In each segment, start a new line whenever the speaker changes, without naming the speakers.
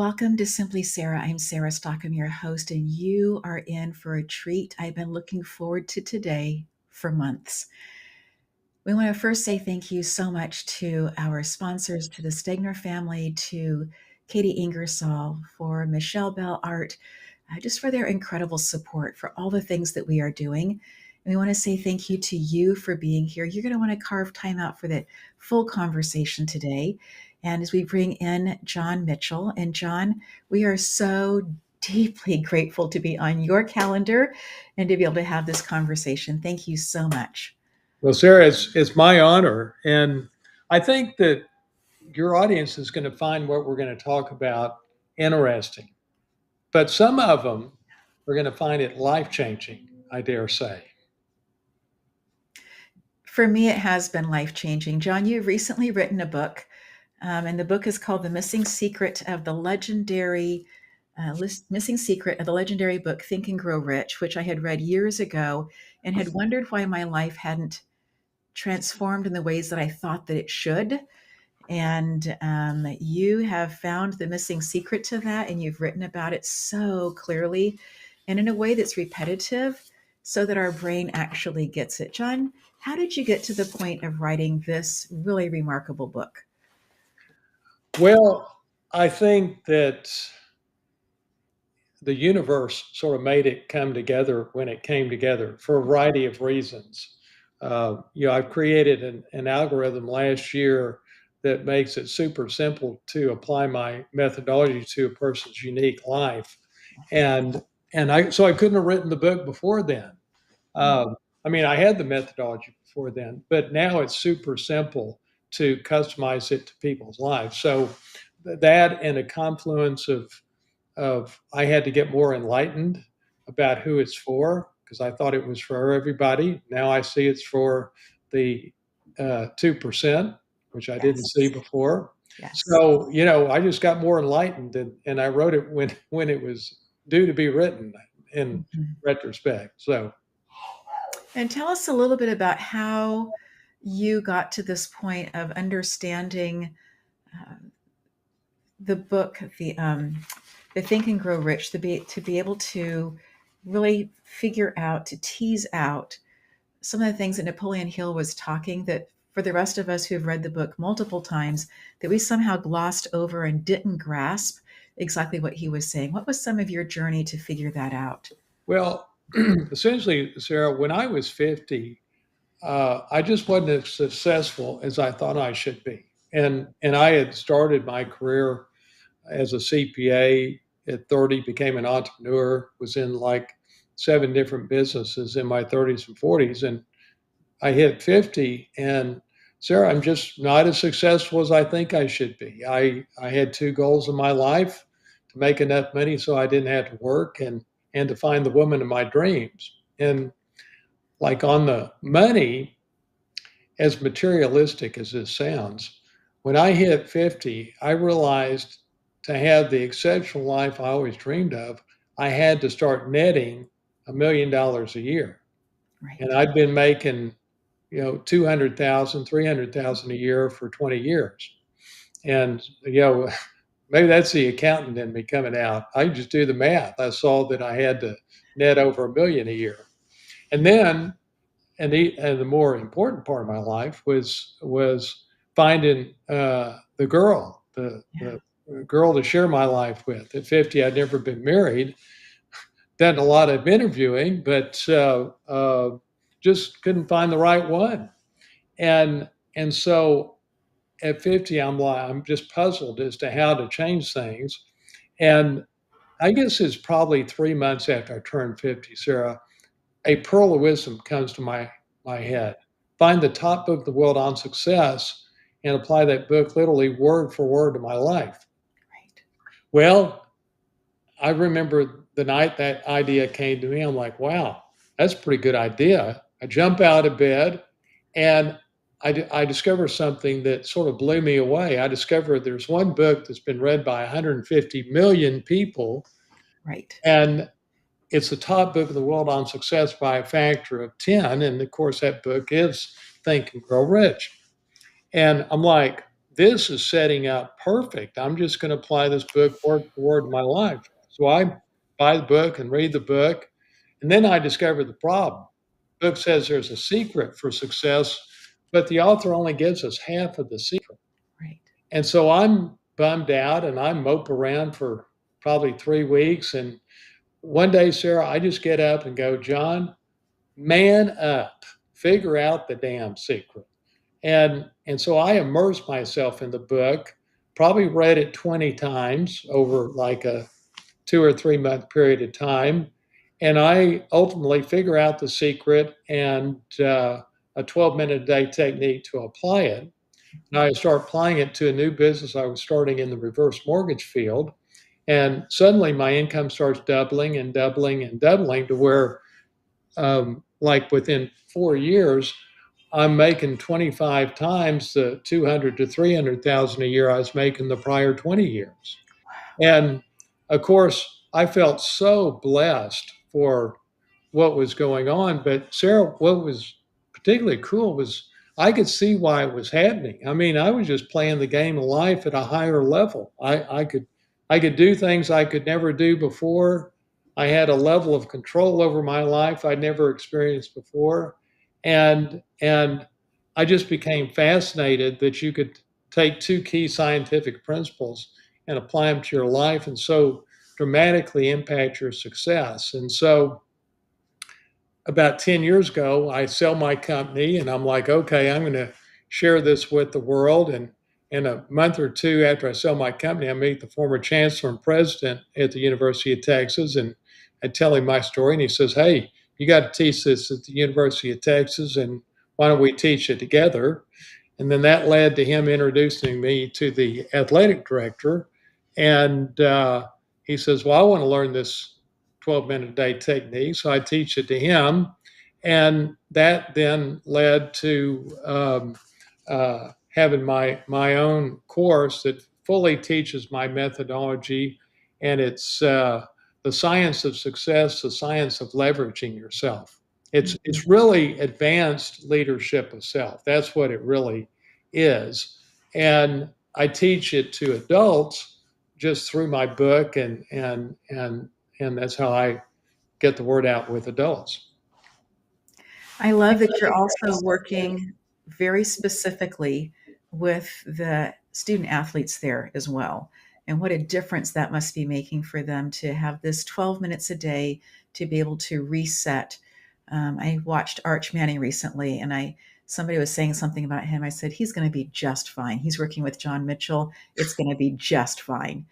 Welcome to Simply Sarah. I'm Sarah Stockham, your host, and you are in for a treat. I've been looking forward to today for months. We want to first say thank you so much to our sponsors, to the Stegner family, to Katie Ingersoll, for Michelle Bell Art, just for their incredible support for all the things that we are doing. And we want to say thank you to you for being here. You're going to want to carve time out for the full conversation today. And as we bring in John Mitchell, and John, we are so deeply grateful to be on your calendar and to be able to have this conversation. Thank you so much.
Well, Sarah, it's my honor. And I think that your audience is going to find what we're going to talk about interesting. But some of them are going to find it life changing, I dare say.
For me, it has been life changing. John, you've recently written a book, and the book is called The Missing Secret of the Legendary. Missing Secret of the legendary book Think and Grow Rich, which I had read years ago and had wondered why my life hadn't transformed in the ways that I thought that it should. And you have found the missing secret to that, and you've written about it so clearly and in a way that's repetitive so that our brain actually gets it. John, how did you get to the point of writing this really remarkable book?
Well, I think that the universe sort of made it come together when it came together for a variety of reasons. I've created an algorithm last year that makes it super simple to apply my methodology to a person's unique life, and I couldn't have written the book before then. I had the methodology before then, but now it's super simple to customize it to people's lives. So that and a confluence of I had to get more enlightened about who it's for because I thought it was for everybody. Now I see it's for the 2%, which I didn't
Yes.
see before.
Yes.
So, I just got more enlightened and I wrote it when it was due to be written in
Mhm.
retrospect. So,
And tell us a little bit about how you got to this point of understanding uh, the book, the Think and Grow Rich, to be able to really figure out, to tease out some of the things that Napoleon Hill was talking that for the rest of us who have read the book multiple times, that we somehow glossed over and didn't grasp exactly what he was saying. What was some of your journey to figure that out?
well, essentially, Sarah, when I was 50, I just wasn't as successful as I thought I should be. And I had started my career as a CPA at 30, became an entrepreneur, was in like 7 different businesses in my 30s and 40s. And I hit 50 and Sarah, I'm just not as successful as I think I should be. I had 2 goals in my life to make enough money so I didn't have to work and to find the woman of my dreams. And like on the money, as materialistic as this sounds, when I hit 50, I realized to have the exceptional life I always dreamed of, I had to start netting $1 million a year. And
Right.
I'd been making, 200,000, 300,000 a year for 20 years. And, maybe that's the accountant in me coming out. I just do the math. I saw that I had to net over 1 million a year. And then and the more important part of my life was finding the girl,
Yeah.
the girl to share my life with. At 50, I'd never been married. Done a lot of interviewing, but just couldn't find the right one. And so at 50, I'm just puzzled as to how to change things. And I guess it's probably 3 months after I turned 50, Sarah, a pearl of wisdom comes to my head. Find the top book of the world on success and apply that book literally word for word to my life.
Right.
Well, I remember the night that idea came to me, I'm like, wow, that's a pretty good idea. I jump out of bed and I discover something that sort of blew me away. I discovered there's one book that's been read by 150 million people,
Right.
and it's the top book in the world on success by a factor of 10. And of course, that book is Think and Grow Rich. And I'm like, this is setting up perfect. I'm just going to apply this book word for word in my life. So I buy the book and read the book. And then I discover the problem. The book says there's a secret for success, but the author only gives us half of the secret.
Right.
And so I'm bummed out and I mope around for probably 3 weeks. And one day, Sarah, I just get up and go, John, man up, figure out the damn secret. And so I immersed myself in the book, probably read it 20 times over like a 2 or 3 month period of time. And I ultimately figure out the secret and a 12-minute a day technique to apply it. And I start applying it to a new business I was starting in the reverse mortgage field. And suddenly my income starts doubling and doubling and doubling to where, like within 4 years, I'm making 25 times the 200 to 300,000 a year I was making the prior 20 years. And of course, I felt so blessed for what was going on. But Sarah, what was particularly cool was I could see why it was happening. I mean, I was just playing the game of life at a higher level. I could do things I could never do before. I had a level of control over my life I'd never experienced before. And I just became fascinated that you could take two key scientific principles and apply them to your life and so dramatically impact your success. And so about 10 years ago, I sell my company and I'm like, okay, I'm going to share this with the world. And in a month or two after I sell my company, I meet the former chancellor and president at the University of Texas. And I tell him my story. And he says, hey, you got to teach this at the University of Texas. And why don't we teach it together? And then that led to him introducing me to the athletic director. And he says, well, I want to learn this 12-minute a day technique. So I teach it to him. And that then led to having my own course that fully teaches my methodology. And it's the science of success, the science of leveraging yourself. It's really advanced leadership of self. That's what it really is. And I teach it to adults just through my book and that's how I get the word out with adults.
I love that you're also working very specifically with the student athletes there as well. And what a difference that must be making for them to have this 12 minutes a day to be able to reset. I watched Arch Manning recently, and somebody was saying something about him. I said, he's going to be just fine. He's working with John Mitchell. It's going to be just fine.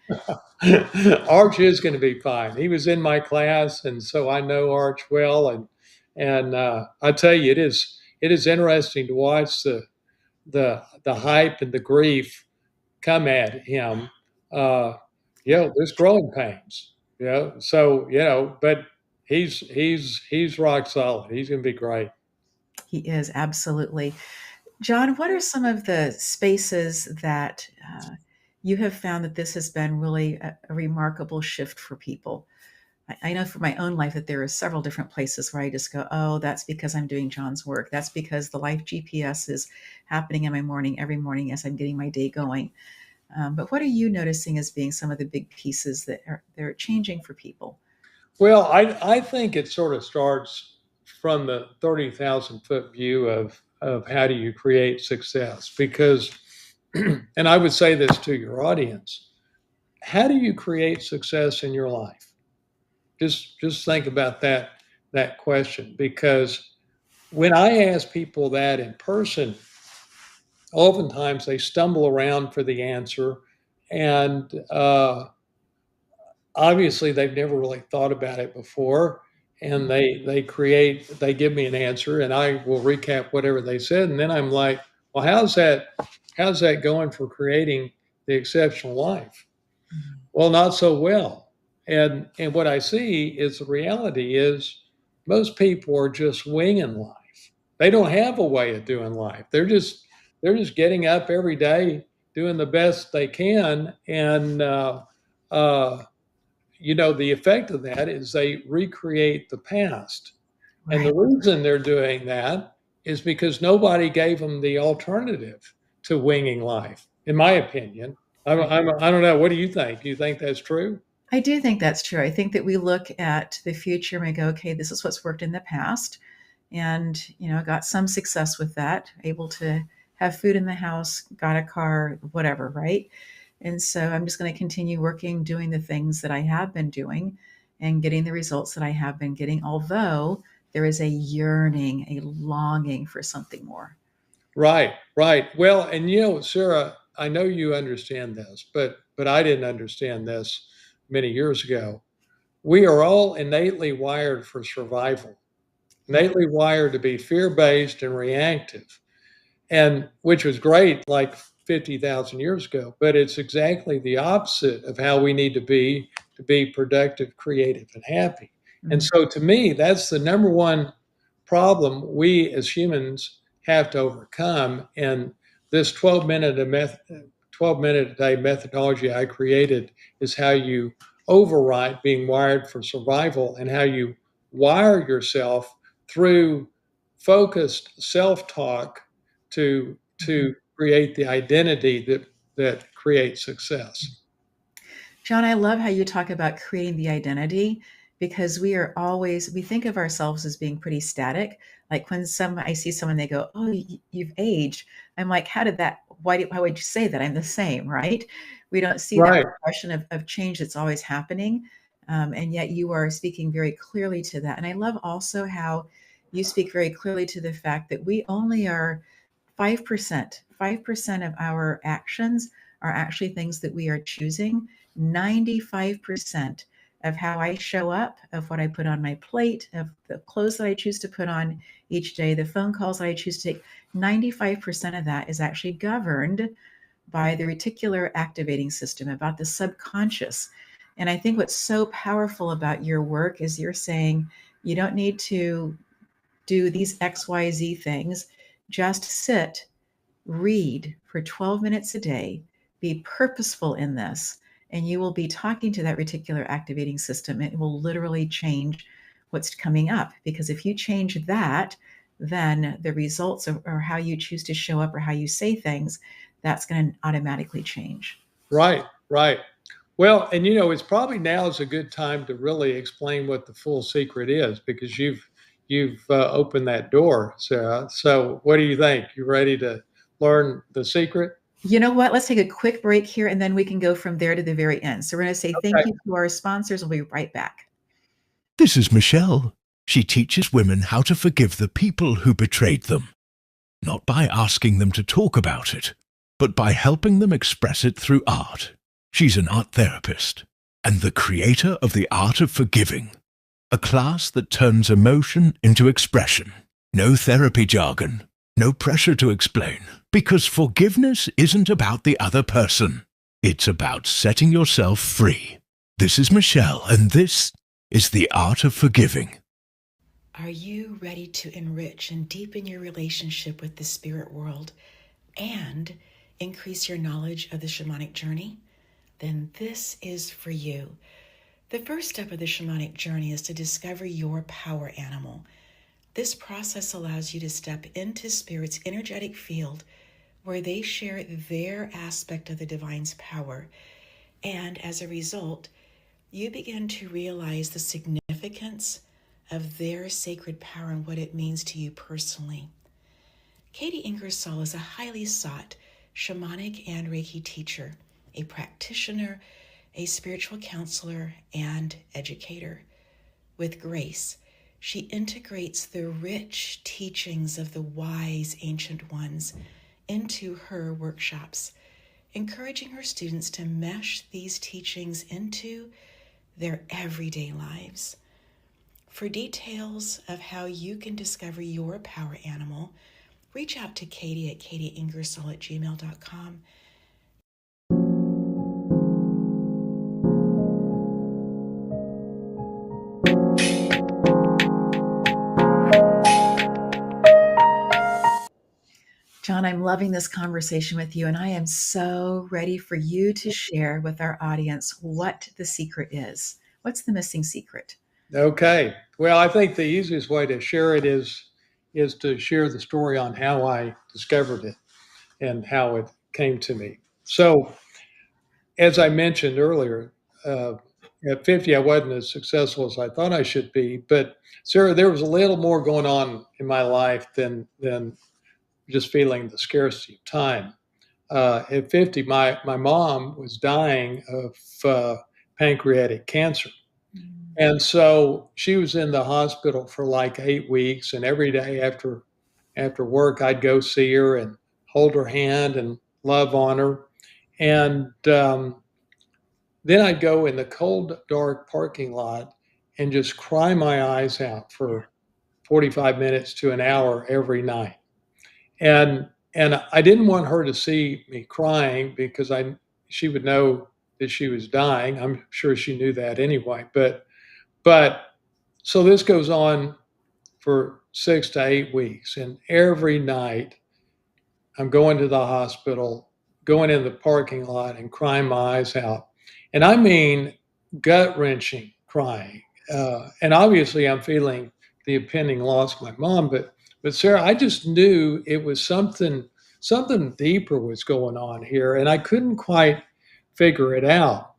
Arch is going to be fine. He was in my class, and so I know Arch well. And I tell you, it is interesting to watch the hype and the grief come at him. Uh, there's growing pains. So but he's rock solid. He's going to be great.
He is absolutely. John, what are some of the spaces that you have found that this has been really a remarkable shift for people? I know for my own life that there are several different places where I just go, oh, that's because I'm doing John's work. That's because the life GPS is happening in my morning every morning as I'm getting my day going. But what are you noticing as being some of the big pieces that they're changing for people?
Well, I think it sort of starts from the 30,000 foot view of how do you create success because, and I would say this to your audience, how do you create success in your life? Just think about that question because when I ask people that in person, oftentimes they stumble around for the answer, and obviously they've never really thought about it before. And they give me an answer, and I will recap whatever they said, and then I'm like, well, how's that going for creating the exceptional life? Well, not so well. And what I see is the reality is most people are just winging life. They don't have a way of doing life. They're just getting up every day, doing the best they can, and uh, the effect of that is they recreate the past. And
Right.
the reason they're doing that is because nobody gave them the alternative to winging life. in my opinion. I don't know. What do you think? Do you think that's true?
I do think that's true. I think that we look at the future and we go, okay, this is what's worked in the past. And, got some success with that, able to have food in the house, got a car, whatever, right? And so I'm just going to continue working, doing the things that I have been doing and getting the results that I have been getting, although there is a yearning, a longing for something more.
Right, right. Well, and Sarah, I know you understand this, but I didn't understand this many years ago. We are all innately wired for survival,
Yeah.
innately wired to be fear-based and reactive, and which was great like 50,000 years ago, but it's exactly the opposite of how we need to be productive, creative, and happy. And
Mm.
so to me, that's the number one problem we as humans have to overcome. And this 12 minute a day methodology I created is how you override being wired for survival and how you wire yourself through focused self-talk
Mhm.
to create the identity that creates success.
John, I love how you talk about creating the identity because we think of ourselves as being pretty static. Like when I see someone, they go, "Oh, you've aged." I'm like, "How did that? Why would you say that? I'm the same, right?" We don't see that
Right,
progression of change that's always happening. And yet you are speaking very clearly to that. And I love also how you speak very clearly to the fact that we only are 5% of our actions are actually things that we are choosing. 95% of how I show up, of what I put on my plate, of the clothes that I choose to put on each day, the phone calls that I choose to take, 95% of that is actually governed by the reticular activating system, about the subconscious. And I think what's so powerful about your work is you're saying you don't need to do these XYZ things, just sit, read for 12 minutes a day, be purposeful in this, and you will be talking to that reticular activating system. It will literally change what's coming up. Because if you change that, then the results or how you choose to show up or how you say things, that's going to automatically change.
right, right. Well, and it's probably now is a good time to really explain what the full secret is because you've opened that door, Sarah. So, what do you think? You ready to learn the secret?
You know what? Let's take a quick break here and then we can go from there to the very end. So, we're going to say thank
Okay.
you to our sponsors. We'll be right back.
This is Michelle. She teaches women how to forgive the people who betrayed them, not by asking them to talk about it, but by helping them express it through art. She's an art therapist and the creator of the art of forgiving, a class that turns emotion into expression. No therapy jargon, no pressure to explain, because forgiveness isn't about the other person. It's about setting yourself free. This is Michelle, and this is the art of forgiving.
Are you ready to enrich and deepen your relationship with the spirit world and increase your knowledge of the shamanic journey? Then this is for you. The first step of the shamanic journey is to discover your power animal. This process allows you to step into spirit's energetic field where they share their aspect of the divine's power. And as a result, you begin to realize the significance of their sacred power and what it means to you personally. Katie Ingersoll is a highly sought shamanic and Reiki teacher, a practitioner, a spiritual counselor, and educator. With grace, she integrates the rich teachings of the wise ancient ones into her workshops, encouraging her students to mesh these teachings into their everyday lives. For details of how you can discover your power animal, reach out to Katie at katieingersoll@gmail.com. John, I'm loving this conversation with you, and I am so ready for you to share with our audience what the secret is. What's the missing secret?
Okay. Well, I think the easiest way to share it is to share the story on how I discovered it and how it came to me. So, as I mentioned earlier, uh, at 50, I wasn't as successful as I thought I should be. But Sarah, there was a little more going on in my life than just feeling the scarcity of time. At 50, my mom was dying of pancreatic cancer.
Mm.
And so she was in the hospital for like 8 weeks. And every day after work, I'd go see her and hold her hand and love on her. And then I'd go in the cold, dark parking lot and just cry my eyes out
Yeah.
for 45 minutes to an hour every night. And I didn't want her to see me crying because I she would know that she was dying. I'm sure she knew that anyway. But so this goes on for 6 to 8 weeks, and every night I'm going to the hospital, going in the parking lot and crying my eyes out. And I mean gut wrenching crying. And obviously, I'm feeling the impending loss of my mom. But Sarah, I just knew it was something deeper was going on here, and I couldn't quite figure it out.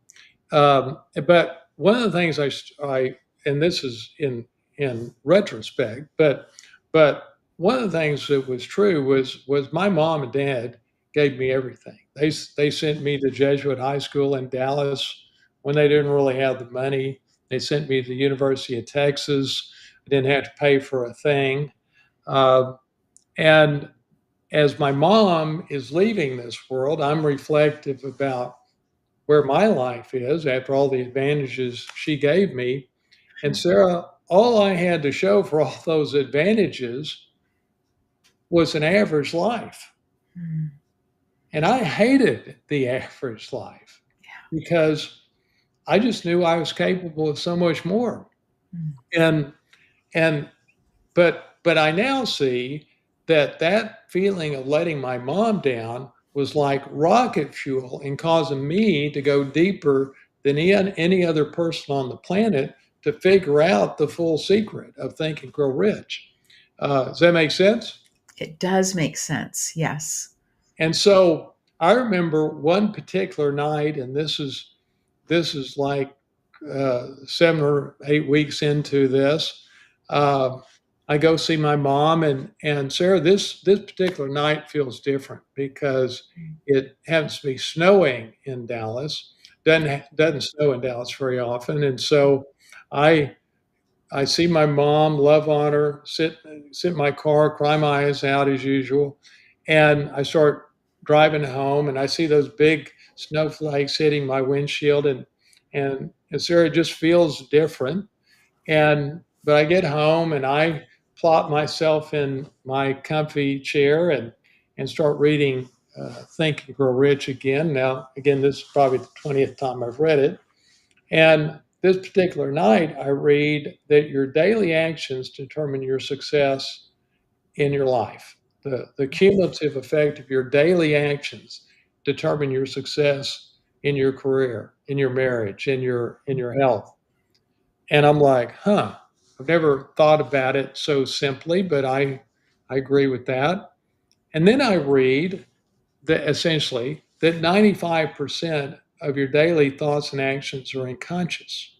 But one of the things I and this is in retrospect, but one of the things that was true was my mom and dad gave me everything. They sent me to Jesuit high school in Dallas when they didn't really have the money. They sent me to the University of Texas. I didn't have to pay for a thing. Uh, and as my mom is leaving this world, I'm reflective about where my life is after all the advantages she gave me. And
Sure.
Sarah, all I had to show for all those advantages was an average life.
Mm.
And I hated the average life
Yeah.
because I just knew I was capable of so much more.
Mm.
And and but I now see that that feeling of letting my mom down was like rocket fuel in causing me to go deeper than any other person on the planet to figure out the full secret of Think and Grow Rich. Does that make sense?
It does make sense. Yes.
And so I remember one particular night, and this is like 7 or 8 weeks into this. Uh, I go see my mom, and Sarah. This particular night feels different because
Mm.
it happens to be snowing in Dallas. Doesn't snow in Dallas very often, and so I I see my mom, love on her, sit in my car, cry my eyes out as usual, and I start driving home, and I see those big snowflakes hitting my windshield, and Sarah, it just feels different. But I get home and I plop myself in my comfy chair and start reading Think and Grow Rich again. Now, again, this is probably the 20th time I've read it, and this particular night, I read that your daily actions determine your success in your life. The cumulative effect of your daily actions determine your success in your career, in your marriage, in your health. And I'm like, huh, I've never thought about it so simply, but I agree with that. And then I read that essentially that 95% of your daily thoughts and actions are unconscious.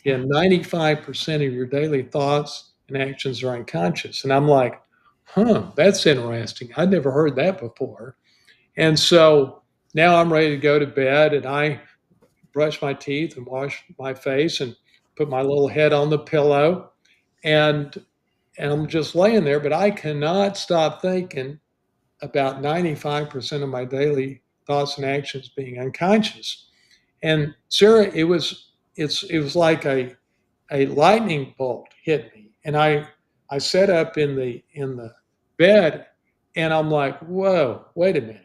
Yeah.
Yeah, 95% of your daily thoughts and actions are unconscious. And I'm like, huh, that's interesting. I'd never heard that before. And so now I'm ready to go to bed, and I brush my teeth and wash my face and put my little head on the pillow, and and I'm just laying there, but I cannot stop thinking about 95% of my daily thoughts and actions being unconscious. And Sarah, it was like a lightning bolt hit me, and I sat up in the bed, and I'm like, whoa, wait a minute.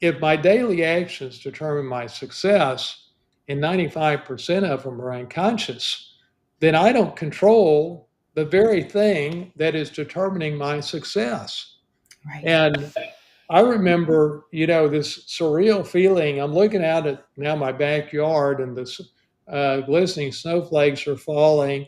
If my daily actions determine my success, and 95% of them are unconscious, then I don't control the very thing that is determining my success.
Right.
And I remember, this surreal feeling. I'm looking out at now my backyard, and the glistening snowflakes are falling,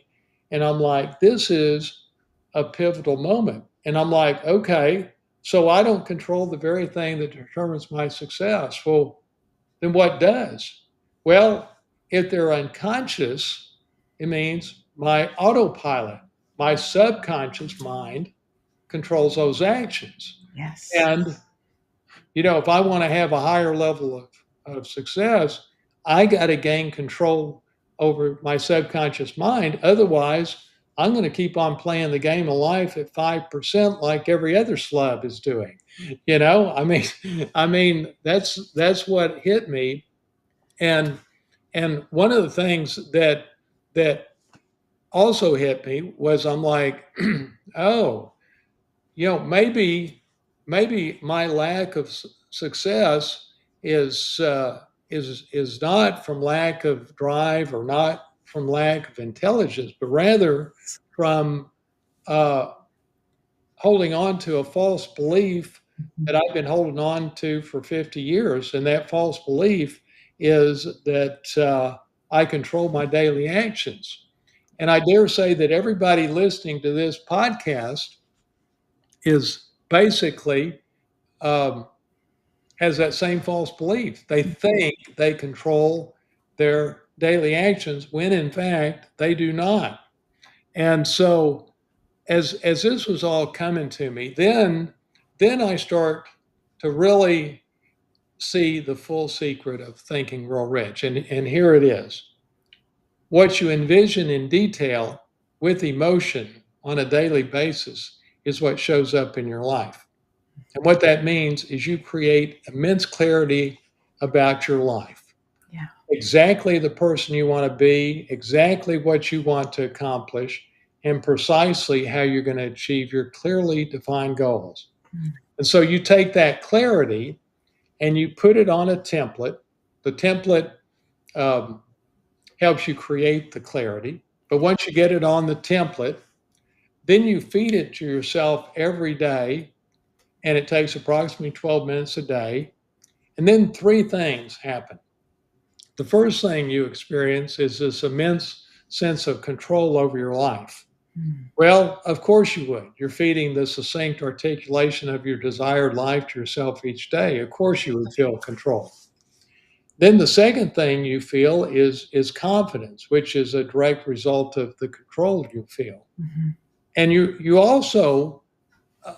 and I'm like, this is a pivotal moment. And I'm like, okay, so I don't control the very thing that determines my success. Well, then what does? Well, if they're unconscious, it means my autopilot, my subconscious mind controls those actions.
Yes.
And, if I want to have a higher level of success, I got to gain control over my subconscious mind. Otherwise, I'm going to keep on playing the game of life at 5% like every other slub is doing. I mean, that's what hit me. And one of the things that also hit me was I'm like, oh, maybe my lack of success is is not from lack of drive or not from lack of intelligence, but rather from uh, holding on to a false belief that I've been holding on to for 50 years, and that false belief is that I control my daily actions. And I dare say that everybody listening to this podcast is basically um, has that same false belief. They think they control their daily actions when in fact they do not. And so as this was all coming to me, then I start to really see the full secret of thinking real rich. And here it is. What you envision in detail with emotion on a daily basis is what shows up in your life. And what that means is you create immense clarity about your life.
Yeah.
Exactly the person you want to be, exactly what you want to accomplish, and precisely how you're going to achieve your clearly defined goals.
Mm.
And so you take that clarity and you put it on a template. The template um, helps you create the clarity. But once you get it on the template, then you feed it to yourself every day, and it takes approximately 12 minutes a day. And then three things happen. The first thing you experience is this immense sense of control over your life.
Mm.
Well, of course you would. You're feeding the succinct articulation of your desired life to yourself each day. Of course you would feel control. Then the second thing you feel is confidence, which is a direct result of the control you feel.
Mm-hmm.
And you also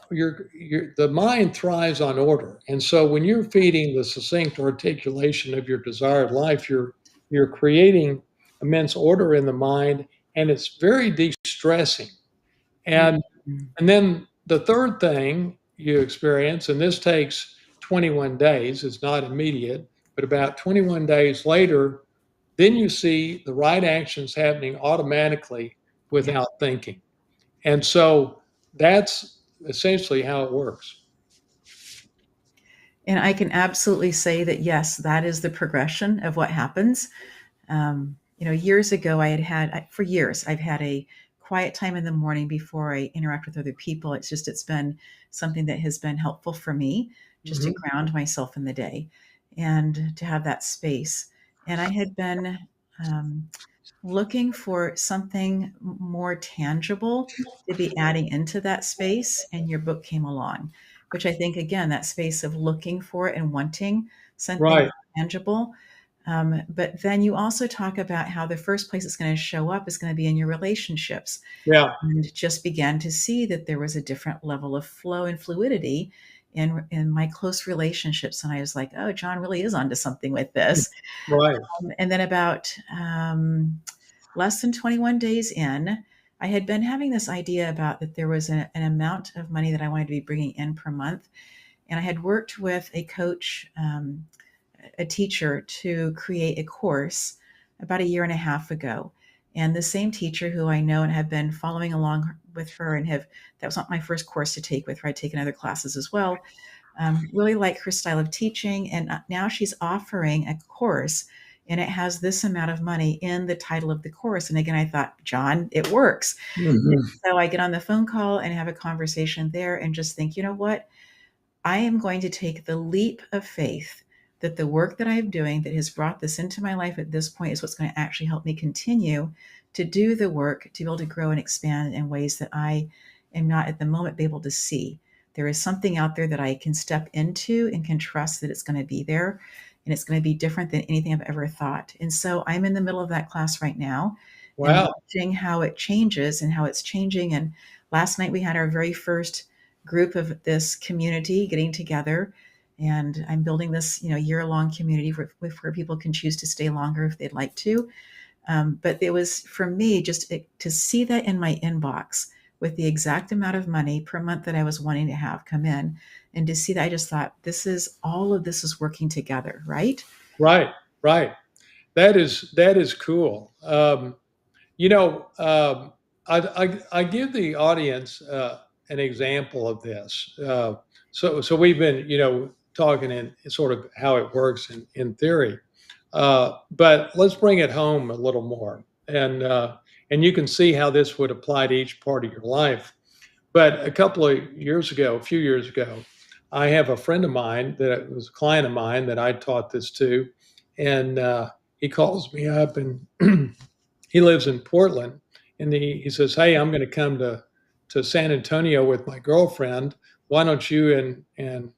the mind thrives on order, and so when you're feeding the succinct articulation of your desired life, you're creating immense order in the mind, and it's very de-stressing. And
Mm-hmm.
and then the third thing you experience, and this takes 21 days, it's not immediate, but about 21 days later, then you see the right actions happening automatically
Yeah.
without thinking. And so that's essentially how it works.
And I can absolutely say that, yes, that is the progression of what happens. Years ago, for years, I've had a quiet time in the morning before I interact with other people. It's been something that has been helpful for me just to
Mhm.
ground myself in the day and to have that space. And I had been um, looking for something more tangible to be adding into that space, and your book came along, which I think, again, that space of looking for and wanting something
Right.
tangible. But then you also talk about how the first place it's going to show up is going to be in your relationships,
Yeah.
and just began to see that there was a different level of flow and fluidity in my close relationships. And I was like, oh, John really is onto something with this.
Right.
And then about less than 21 days in, I had been having this idea about that there was an amount of money that I wanted to be bringing in per month. And I had worked with a coach, a teacher, to create a course about a year and a half ago. And the same teacher who I know and have been following along with her that was not my first course to take with her. I'd taken other classes as well. Really like her style of teaching. And now she's offering a course, and it has this amount of money in the title of the course. And again, I thought, John, it works.
Mhm.
So I get on the phone call and have a conversation there and just think, you know what? I am going to take the leap of faith that the work that I'm doing that has brought this into my life at this point is what's going to actually help me continue to do the work, to be able to grow and expand in ways that I am not at the moment able to see. There is something out there that I can step into and can trust that it's going to be there. and it's going to be different than anything I've ever thought. And so I'm in the middle of that class right now and
Wow.
watching how it changes and how it's changing. And last night we had our very first group of this community getting together, and I'm building this, year-long community where people can choose to stay longer if they'd like to. But it was for me just to see that in my inbox with the exact amount of money per month that I was wanting to have come in, and to see that, I just thought, all of this is working together, right?
Right. Right. That is cool. You know, I give the audience an example of this. So we've been, talking in sort of how it works in theory, but let's bring it home a little more, and you can see how this would apply to each part of your life. But a few years ago, I have a friend of mine that was a client of mine that I taught this to, and he calls me up and he lives in Portland, and he says, "Hey, I'm going to come to San Antonio with my girlfriend. Why don't you and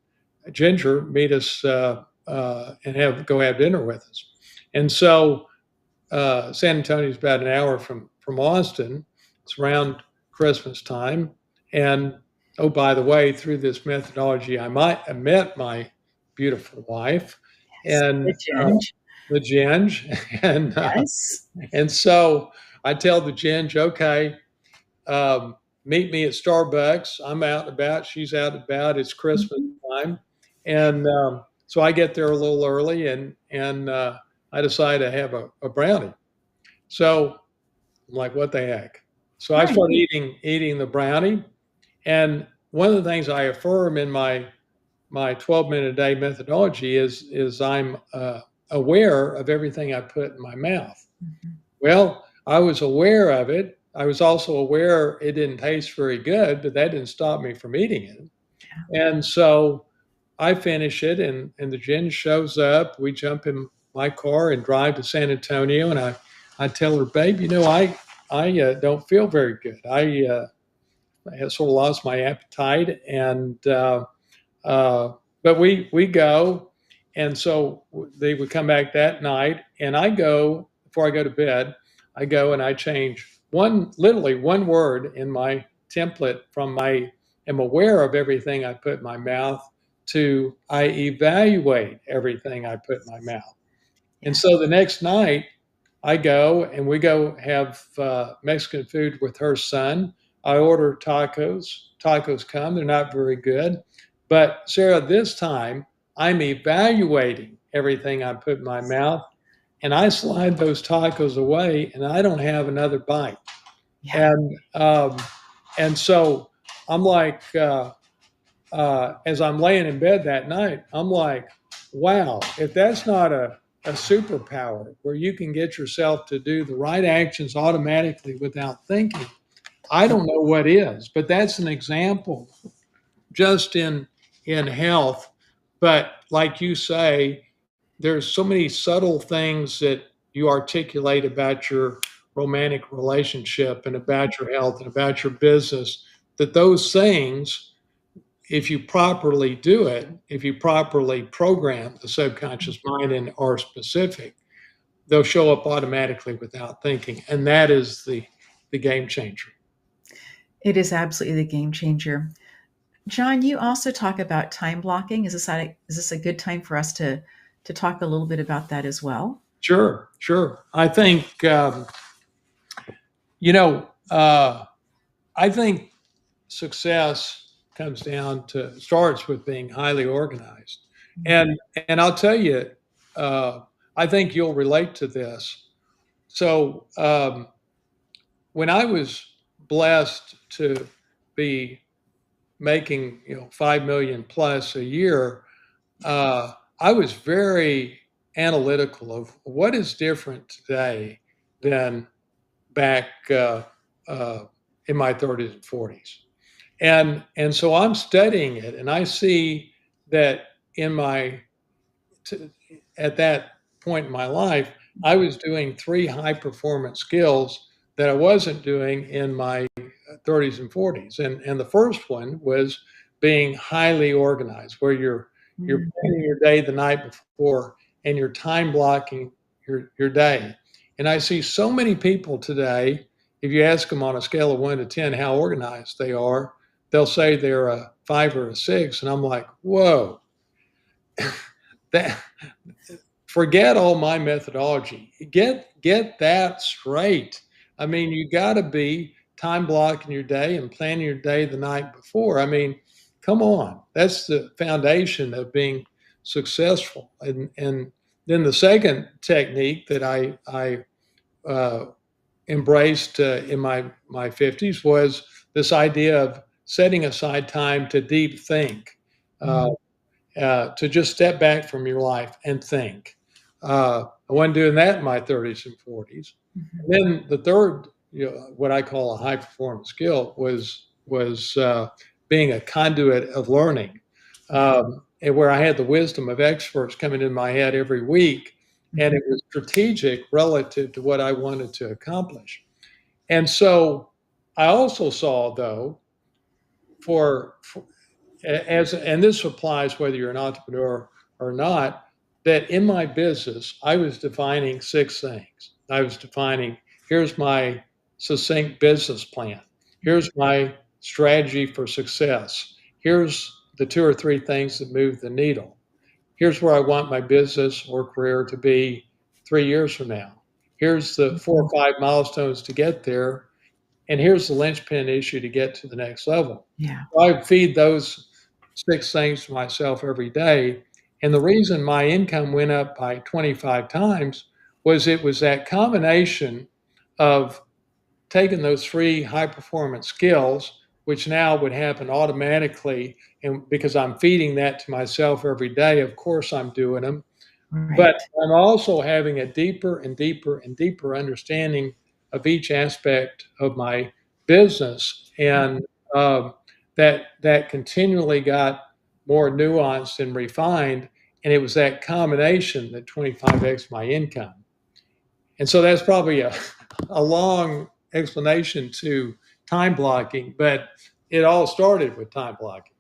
Ginger meet us and have dinner with us?" And so San Antonio is about an hour from Austin. It's around Christmas time, and oh, by the way, through this methodology, I met my beautiful wife,
Yes.
and
The ginge.
the Ginge, and
Yes.
and so I tell the Ginge, okay, meet me at Starbucks. I'm out and about. She's out and about. It's Christmas
Mhm.
time, and so I get there a little early, and I decide to have a brownie. So I'm like, what the heck? So I
Right.
start eating the brownie, and one of the things I affirm in my 12-minute a day methodology is I'm aware of everything I put in my mouth.
Mhm.
Well, I was aware of it. I was also aware it didn't taste very good, but that didn't stop me from eating it.
Yeah.
And so I finish it, and the gin shows up. We jump in my car and drive to San Antonio, and I tell her, babe, I don't feel very good. I have sort of lost my appetite, and uh, but we go, and so they would come back that night, and I go before I go to bed. I go and I change literally one word in my template from my am aware of everything I put in my mouth to I evaluate everything I put in my mouth. And
Yeah.
so the next night, I go and we go have Mexican food with her son. I order tacos. Tacos come, they're not very good. But Sarah, this time I'm evaluating everything I put in my mouth, and I slide those tacos away and I don't have another bite.
Yeah.
And so I'm like, as I'm laying in bed that night, I'm like, wow, if that's not a superpower where you can get yourself to do the right actions automatically without thinking, I don't know what is. But that's an example just in health. But like you say, there's so many subtle things that you articulate about your romantic relationship and about your health and about your business that those things, if you properly do it, if you properly program the subconscious mind and are specific, they'll show up automatically without thinking. And that is the game changer.
It is absolutely the game changer. John, you also talk about time blocking. Is this a good time for us to talk a little bit about that as well?
Sure, sure. You know, uh, I think success starts with being highly organized. And I'll tell you, uh, I think you'll relate to this. So when I was blessed to be making 5 million plus a year, I was very analytical of what is different today than back uh, in my 30s and 40s. And so I'm studying it, and I see that in my t- at that point in my life, I was doing three high performance skills that I wasn't doing in my 30s and 40s. And the first one was being highly organized, where you're
Mm.
planning your day the night before, and you're time blocking your day. And I see so many people today, if you ask them on a scale of 1 to 10 how organized they are, they'll say they're a 5 or a 6. And I'm like, whoa, that forget all my methodology. Get that straight. I mean, you got to be time blocking your day and planning your day the night before. I mean, come on. That's the foundation of being successful. And then the second technique that I uh, embraced in my 50s was this idea of setting aside time to deep think. Uh,
Mm.
to just step back from your life and think. I wasn't doing that in my 30s and 40s.
Mhm.
And then the third, what I call a high performance skill, was being a conduit of learning,
Yeah.
and where I had the wisdom of experts coming in my head every week, and
Mhm.
it was strategic relative to what I wanted to accomplish. And so I also saw, though, for as and this applies whether you're an entrepreneur or not, that in my business I was defining 6 things. I was defining, here's my succinct business plan, here's my strategy for success, here's the 2 or 3 things that move the needle, here's where I want my business or career to be 3 years from now, here's the four
Mhm.
or five milestones to get there, and here's the linchpin issue to get to the next level.
Yeah.
So I feed those 6 things to myself every day. And the reason my income went up by 25 times was it was that combination of taking those 3 high performance skills, which now would happen automatically. And because I'm feeding that to myself every day, of course I'm doing them. But
Right.
I'm also having a deeper and deeper and deeper understanding of each aspect of my business, and um, that continually got more nuanced and refined. And it was that combination that 25x my income. And so that's probably a long explanation to time blocking, but it all started with time blocking.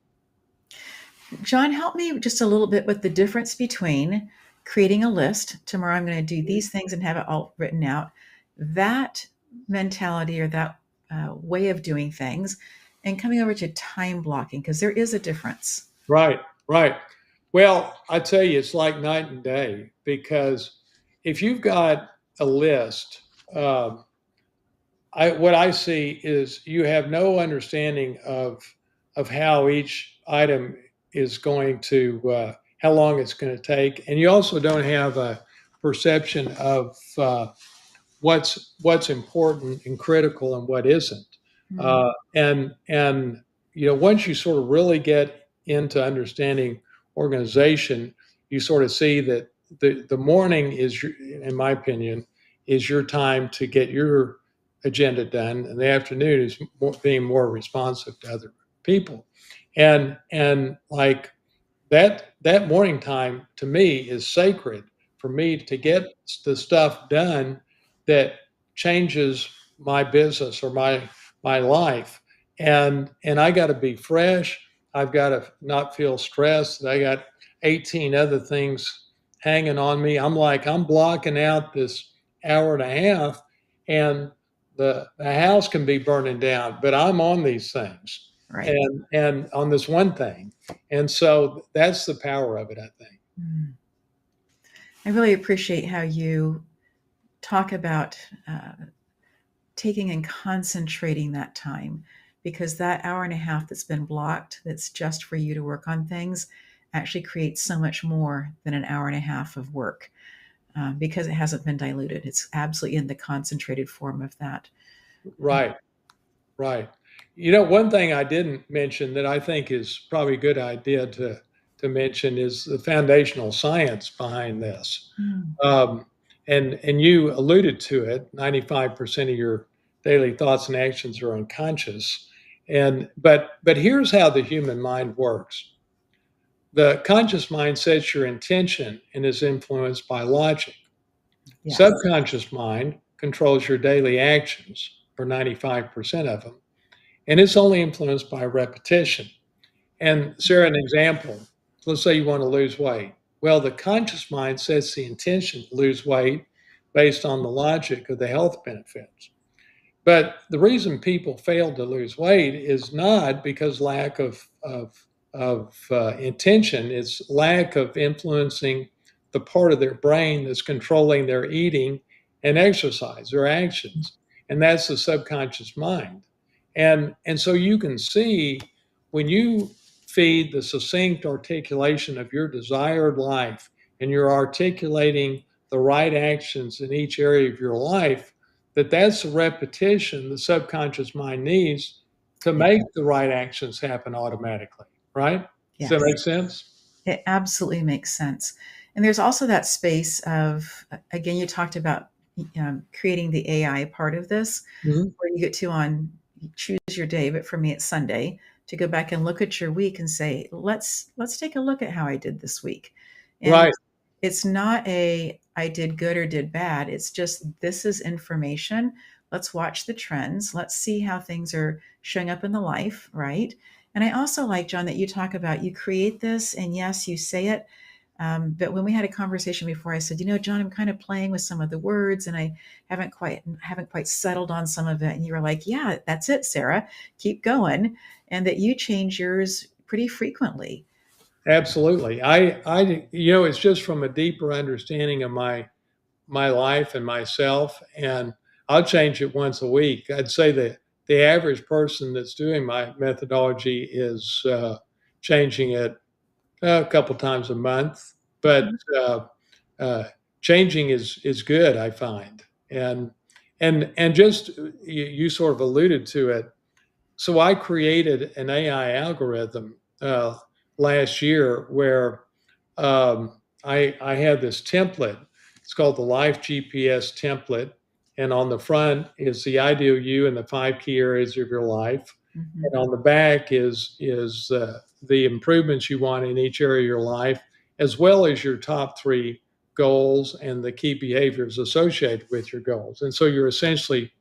John, help me just a little bit with the difference between creating a list. Tomorrow I'm going to do these things and have it all written out. That mentality or that way of doing things, and coming over to time blocking, because there is a difference.
Right, right. Well, I tell you, it's like night and day because if you've got a list, um, what I see is you have no understanding of how each item is going to, how long it's going to take, and you also don't have a perception of what's important and critical and what isn't.
Mm.
And once you sort of really get into understanding organization, you sort of see that the morning is, in my opinion, is your time to get your agenda done, and the afternoon is being more responsive to other people, and like that morning time to me is sacred for me to get the stuff done that changes my business or my life, and I got to be fresh. I've got to not feel stressed that I got 18 other things hanging on me. I'm blocking out this hour and a half, and the house can be burning down, but I'm on these things,
Right.
and on this one thing, and so that's the power of it, I think.
Mm. I really appreciate how you talk about taking and concentrating that time, because that hour and a half that's been blocked, that's just for you to work on things, actually creates so much more than an hour and a half of work, because it hasn't been diluted. It's absolutely in the concentrated form of that.
Right, right. One thing I didn't mention that I think is probably a good idea to mention is the foundational science behind this.
Mm.
Um, and you alluded to it. 95% of your daily thoughts and actions are unconscious. But here's how the human mind works. The conscious mind sets your intention and is influenced by logic.
Yes.
Subconscious mind controls your daily actions, or 95% of them, and it's only influenced by repetition. And Sarah, an example, let's say you want to lose weight. Well, the conscious mind sets the intention to lose weight based on the logic of the health benefits. But the reason people fail to lose weight is not because lack of intention, it's lack of influencing the part of their brain that's controlling their eating and exercise, their actions. And that's the subconscious mind. And so you can see when you feed the succinct articulation of your desired life and you're articulating the right actions in each area of your life, that's the repetition the subconscious mind needs to
Yeah.
make the right actions happen automatically, right? Does that
Yes.
make sense?
It absolutely makes sense. And there's also that space of, again, you talked about creating the AI part of this,
Mhm.
where you get to on choose your day, but for me it's Sunday, to go back and look at your week and say, let's take a look at how I did this week. And
Right.
it's not a I did good or did bad. It's just this is information. Let's watch the trends. Let's see how things are showing up in the life, right? And I also like, John, that you talk about you create this, and yes, you say it. But when we had a conversation before, I said, John, I'm kind of playing with some of the words, and I haven't quite settled on some of it. And you were like, yeah, that's it, Sarah. Keep going, and that you change yours pretty frequently.
Absolutely. It's just from a deeper understanding of my life and myself, and I'll change it once a week. I'd say that the average person that's doing my methodology is changing it a couple times a month, but
Mhm.
uh, changing is good, I find, and just you sort of alluded to it. So I created an AI algorithm last year where I had this template. It's called the Life GPS template, and on the front is the ideal you and the 5 key areas of your life,
Mhm.
and on the back is the improvements you want in each area of your life, as well as your top 3 goals and the key behaviors associated with your goals. And so you're essentially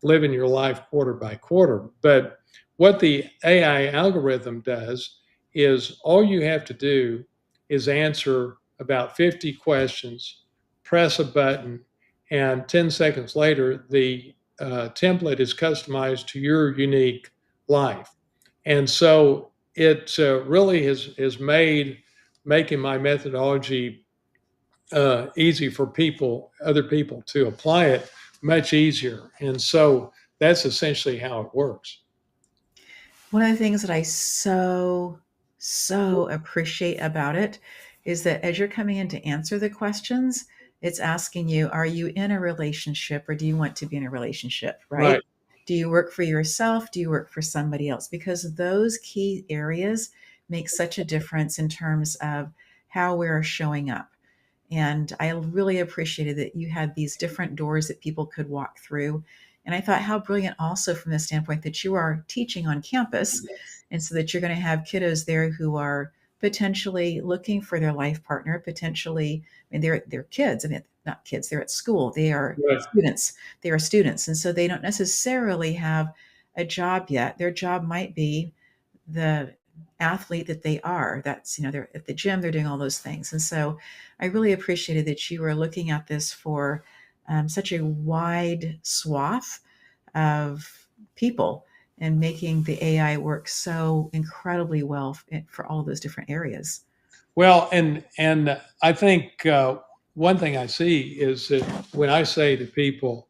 living your life quarter by quarter. But what the AI algorithm does is all you have to do is answer about 50 questions, press a button, and 10 seconds later, the template is customized to your unique life. And so it really has made making my methodology easy for other people to apply it much easier. And so that's essentially how it works.
One of the things that I so appreciate about it is that as you're coming in to answer the questions, it's asking you, are you in a relationship or do you want to be in a relationship,
Right.
right? Do you work for yourself? Do you work for somebody else? Because those key areas make such a difference in terms of how we're showing up. And I really appreciated that you had these different doors that people could walk through. And I thought how brilliant also from the standpoint that you are teaching on campus. And so that you're going to have kiddos there who are potentially looking for their life partner, potentially, I mean, they're kids. I mean, not kids, they're at school. They are
Right.
students. They are students. And so they don't necessarily have a job yet. Their job might be the athlete that they are. That's, they're at the gym, they're doing all those things. And so I really appreciated that you were looking at this for such a wide swath of people and making the AI work so incredibly well for all of those different areas.
Well, and I think one thing I see is that when I say to people,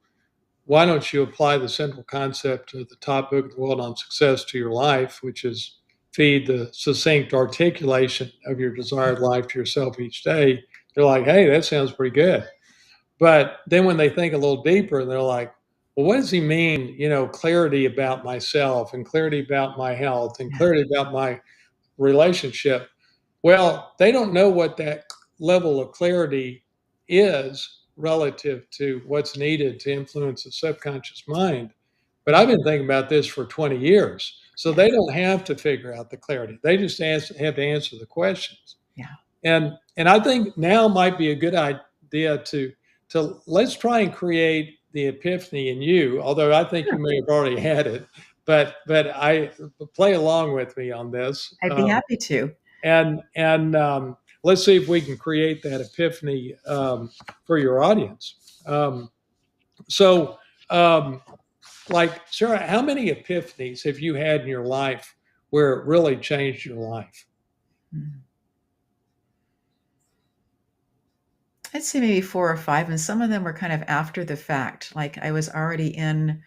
why don't you apply the central concept of the top book of the world on success to your life, which is feed the succinct articulation of your desired life to yourself each day, they're like, hey, that sounds pretty good. But then when they think a little deeper, they're like, well, what does he mean? Clarity about myself and clarity about my health and
Yeah.
clarity about my relationship. Well, they don't know what that level of clarity is relative to what's needed to influence the subconscious mind. But I've been thinking about this for 20 years. So
Yeah.
they don't have to figure out the clarity. They just have to answer the questions.
Yeah.
And I think now might be a good idea to let's try and create the epiphany in you, although I think you
Sure.
may have already had it, but I play along with me on this.
I'd be happy to.
And let's see if we can create that epiphany for your audience. So, um, like, Sarah, how many epiphanies have you had in your life where it really changed your life?
Mm. I'd say maybe 4 or 5, and some of them were kind of after the fact. Like, I was already in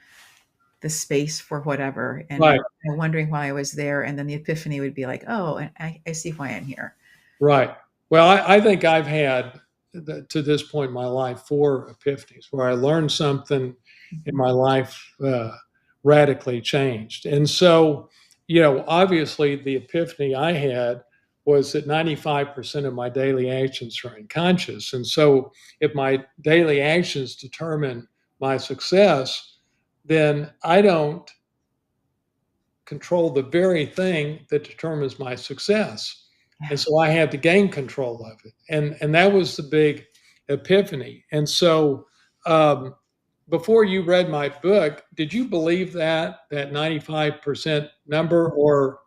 the space for whatever, and
Right.
wondering why I was there, and then the epiphany would be like, "Oh, I see why I'm here."
Right. Well, I think I've had, to this point in my life, 4 epiphanies where I learned something in
Mhm.
my life radically changed. And so, obviously, the epiphany I had was that 95% of my daily actions are unconscious. And so, if my daily actions determine my success, then I don't control the very thing that determines my success. And
Yeah.
so I had to gain control of it. And that was the big epiphany. And so um, before you read my book, did you believe that 95% number, or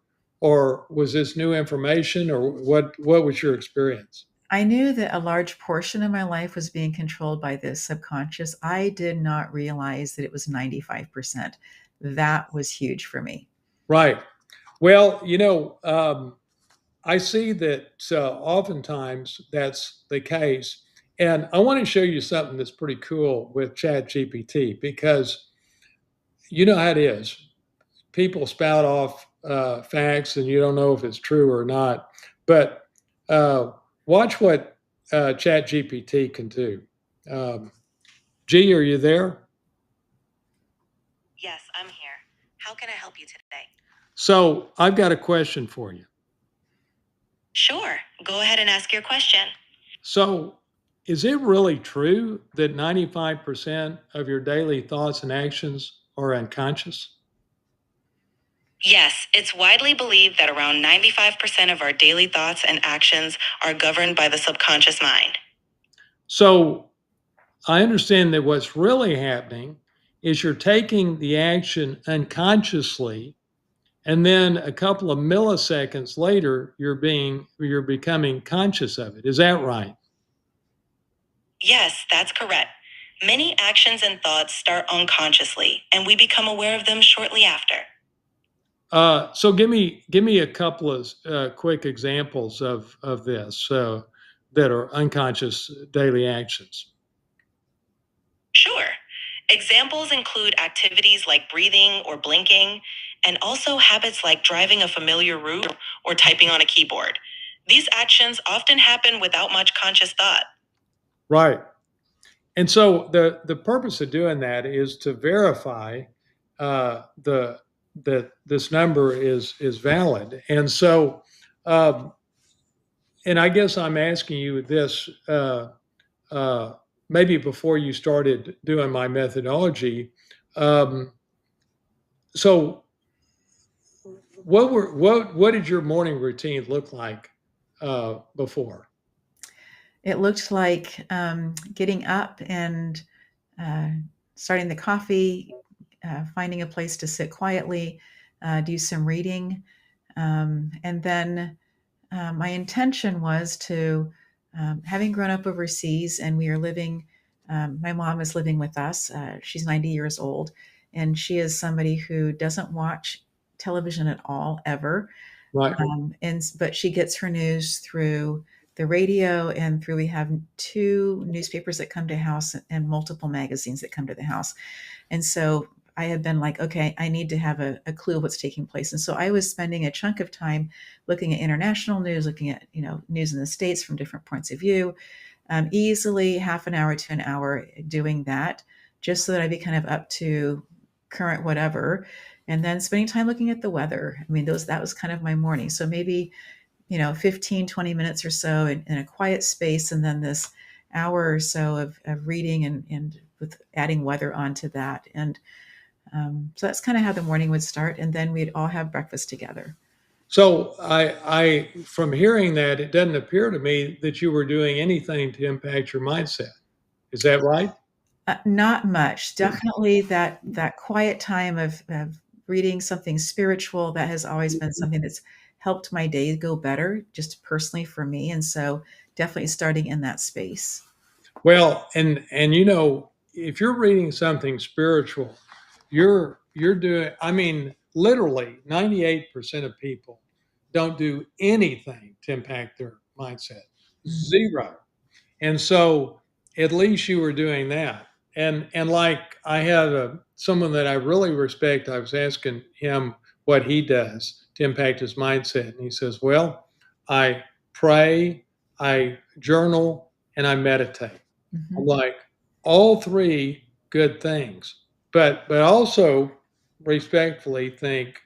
was this new information, or what was your experience?
I knew that a large portion of my life was being controlled by the subconscious. I did not realize that it was 95%. That was huge for me.
Right. Well, I see that oftentimes that's the case. And I want to show you something that's pretty cool with Chat GPT, because you know how it is. People spout off facts and you don't know if it's true or not. But watch what Chat GPT can do. Um, G, are you there?
Yes, I'm here. How can I help you today?
So I've got a question for you.
Sure, go ahead and ask your question.
So, is it really true that 95% of your daily thoughts and actions are unconscious?
Yes, it's widely believed that around 95% of our daily thoughts and actions are governed by the subconscious mind.
So, I understand that what's really happening is you're taking the action unconsciously, and then a couple of milliseconds later you're becoming conscious of it. Is that right?
Yes, that's correct. Many actions and thoughts start unconsciously, and we become aware of them shortly after.
So give me a couple of quick examples of this that are unconscious daily actions.
Sure. Examples include activities like breathing or blinking, and also habits like driving a familiar route or typing on a keyboard. These actions often happen without much conscious thought.
Right. And so the purpose of doing that is to verify the that this number is valid. And so, um, and I guess I'm asking you this uh, maybe before you started doing my methodology. Um, so, what did your morning routine look like before?
It looked like getting up and uh, starting the coffee, finding a place to sit quietly, do some reading, and then my intention was to, having grown up overseas, and we are living. My mom is living with us. She's 90 years old, and she is somebody who doesn't watch television at all ever.
Right.
But she gets her news through the radio and through we have 2 newspapers that come to house and multiple magazines that come to the house. And so I have been like, okay, I need to have a clue of what's taking place. And so I was spending a chunk of time looking at international news, looking at, news in the States from different points of view, easily half an hour to an hour doing that, just so that I'd be kind of up to current whatever. And then spending time looking at the weather. I mean, that was kind of my morning. So maybe, 15, 20 minutes or so in a quiet space. And then this hour or so of reading and with adding weather onto that. And so that's kind of how the morning would start. And then we'd all have breakfast together.
So from hearing that, it doesn't appear to me that you were doing anything to impact your mindset. Is that right?
Not much. Definitely that quiet time of reading something spiritual. That has always been something that's helped my day go better, just personally for me. And so definitely starting in that space.
Well, and if you're reading something spiritual, you're doing, I mean, literally 98% of people don't do anything to impact their mindset.
Mhm.
Zero. And so at least you were doing that. And like I had someone that I really respect, I was asking him what he does to impact his mindset. And he says, well, I pray, I journal, and I meditate. I'm
Mhm.
like, all three good things. But also respectfully think,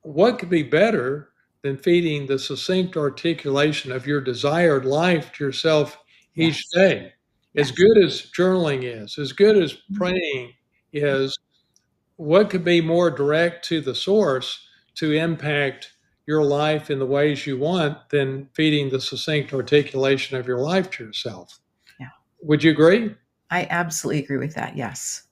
what could be better than feeding the succinct articulation of your desired life to yourself each
Yes.
day? As
Yes.
good as journaling is, as good as
Mhm.
praying is, what could be more direct to the source to impact your life in the ways you want than feeding the succinct articulation of your life to yourself?
Yeah.
Would you agree?
I absolutely agree with that. Yes.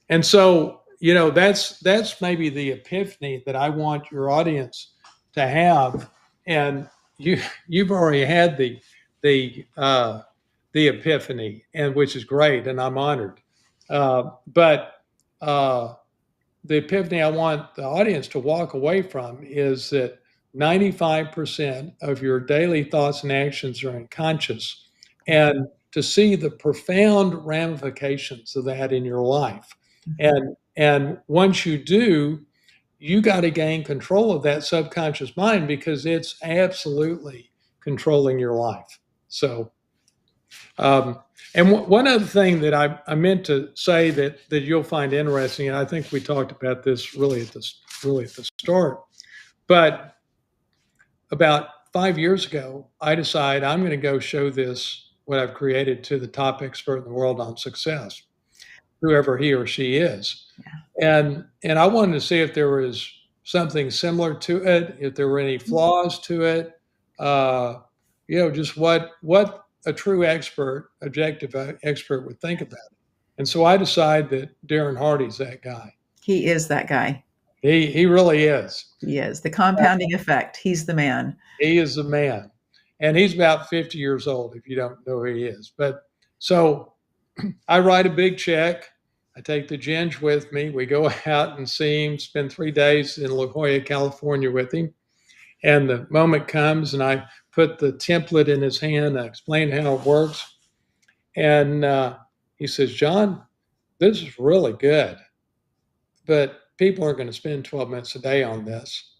And so, that's maybe the epiphany that I want your audience to have. And you've already had the epiphany, and which is great, and I'm honored. But the epiphany I want the audience to walk away from is that 95% of your daily thoughts and actions are unconscious,
Yeah.
and to see the profound ramifications of that in your life.
Mhm.
And once you do, you got to gain control of that subconscious mind because it's absolutely controlling your life. So, um, and one other thing that I meant to say that you'll find interesting, and I think we talked about this really at the start, but about 5 years ago, I decided I'm going to go show this what I've created to the top expert in the world on success, whoever he or she is,
Yeah.
and I wanted to see if there was something similar to it, if there were any flaws to it, uh, just what a true expert, objective expert would think about it. And so I decided that Darren Hardy's that guy.
He is that guy.
He really is.
He is the compounding effect. He's the man.
He is the man, and he's about 50 years old. If you don't know who he is, but so I write a big check. I take the ginge with me. We go out and see him, spend 3 days in La Jolla, California with him. And the moment comes, and I put the template in his hand. I explain how it works. And he says, John, this is really good, but people are going to spend 12 minutes a day on this.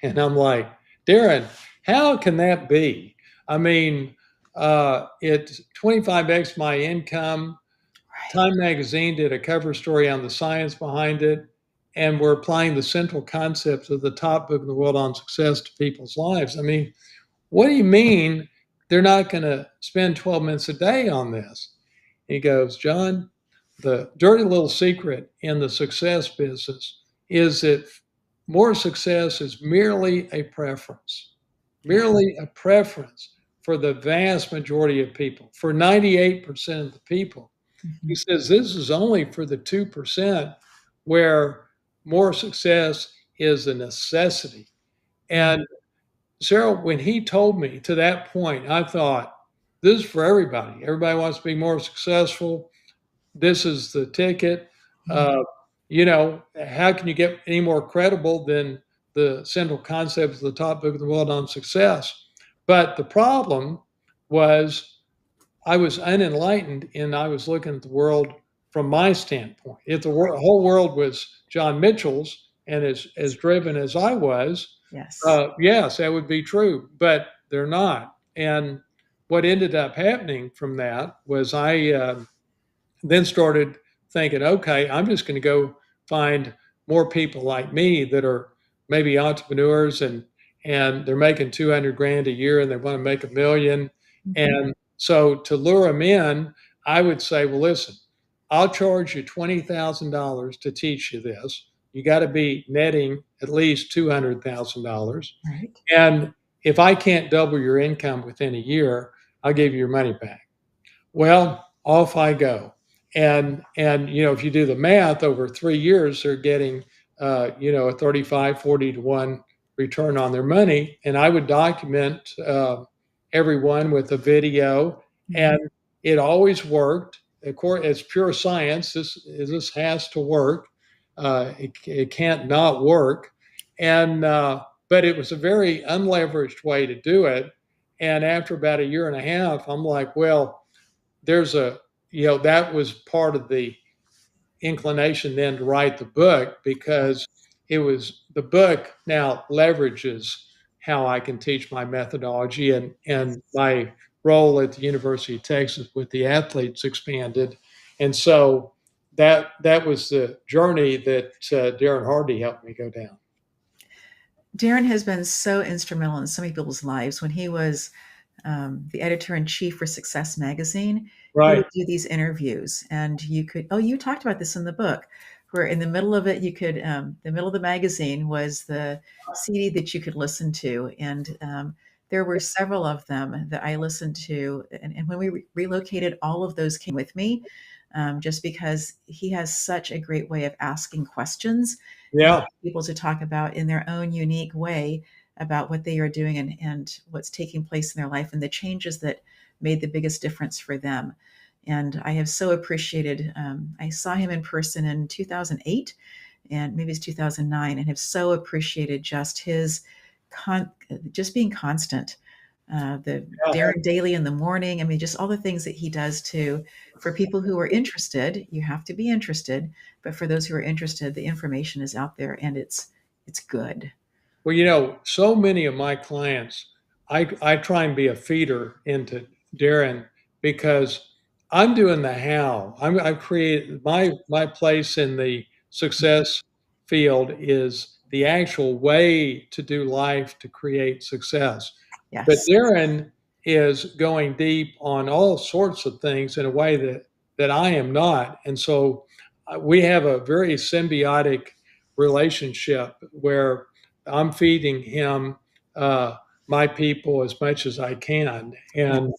And I'm like, Darren, how can that be? I mean, it's 25x my income.
Right.
Time magazine did a cover story on the science behind it, and we're applying the central concepts of the top book in the world on success to people's lives. I mean, what do you mean they're not going to spend 12 minutes a day on this? He goes, John, the dirty little secret in the success business is that more success is
Yeah.
merely a preference for the vast majority of people, for 98% of the people. He
Mhm.
says this is only for the 2% where more success is a necessity.
Mm.
And Sarah, when he told me to that point, I thought, this is for everybody. Everybody wants to be more successful. This is the ticket.
Mm.
Uh, how can you get any more credible than the central concept of the top book of the world on success? But the problem was I was unenlightened and I was looking at the world from my standpoint. If the whole world was John Mitchell's and as driven as I was,
Yes.
yes, that would be true, but they're not. And what ended up happening from that was I then started thinking, okay, I'm just going to go find more people like me that are maybe entrepreneurs and they're making 200 grand a year and they want to make 1 million.
Mhm.
And so to lure them in, I would say, well, listen, I'll charge you $20,000 to teach you this. You got to be netting at least $200,000.
Right.
And if I can't double your income within a year, I'll give you your money back. Well, off I go. And if you do the math over 3 years, they're getting a 35, 40 to 1 return on their money. And I would document everyone with a video,
Mhm.
and it always worked. Of course, it's pure science. This has to work. It can't not work. And but it was a very unleveraged way to do it. And after about a year and a half, I'm like, well, there's a that was part of the inclination then to write the book, because it was the book now leverages how I can teach my methodology, and
Yes.
my role at the University of Texas with the athletes expanded. And so that was the journey that Darren Hardy helped me go down.
Darren has been so instrumental in so many people's lives. When he was the editor in chief for Success Magazine, he
Right.
would do these interviews, and you could, oh, you talked about this in the book, where in the middle of it, you could, the middle of the magazine was the CD that you could listen to. And there were several of them that I listened to. And when we relocated, all of those came with me, just because he has such a great way of asking questions and
Yeah.
getting people to talk about in their own unique way about what they are doing, and what's taking place in their life and the changes that made the biggest difference for them. And I have so appreciated, I saw him in person in 2008 and maybe it's 2009, and have so appreciated just his just being constant. The
Yeah.
Darren Daily in the morning. I mean, just all the things that he does to, for people who are interested, you have to be interested. But for those who are interested, the information is out there, and it's good.
Well, so many of my clients, I try and be a feeder into Darren, because I'm doing the how. I've created my place in the success field is the actual way to do life to create success. But
Yes.
Darren is going deep on all sorts of things in a way that I am not. And so we have a very symbiotic relationship where I'm feeding him my people as much as I can. And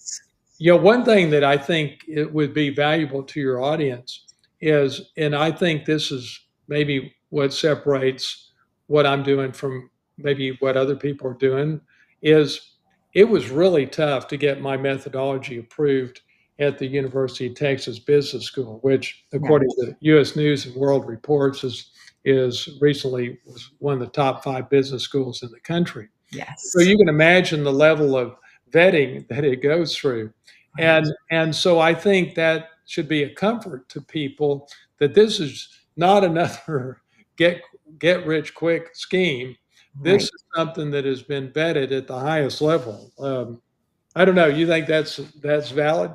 Yes.
one thing that I think it would be valuable to your audience is, and I think this is maybe what separates what I'm doing from maybe what other people are doing, is it was really tough to get my methodology approved at the University of Texas Business School, which,
Yeah.
according to U.S. News and World Reports, is recently was one of the top 5 business schools in the country. So
Yes.
you can imagine the level of vetting that it goes through.
Right.
And so I think that should be a comfort to people, that this is not another get get rich quick scheme. This
Right.
is something that has been vetted at the highest level. I don't know. You think that's valid?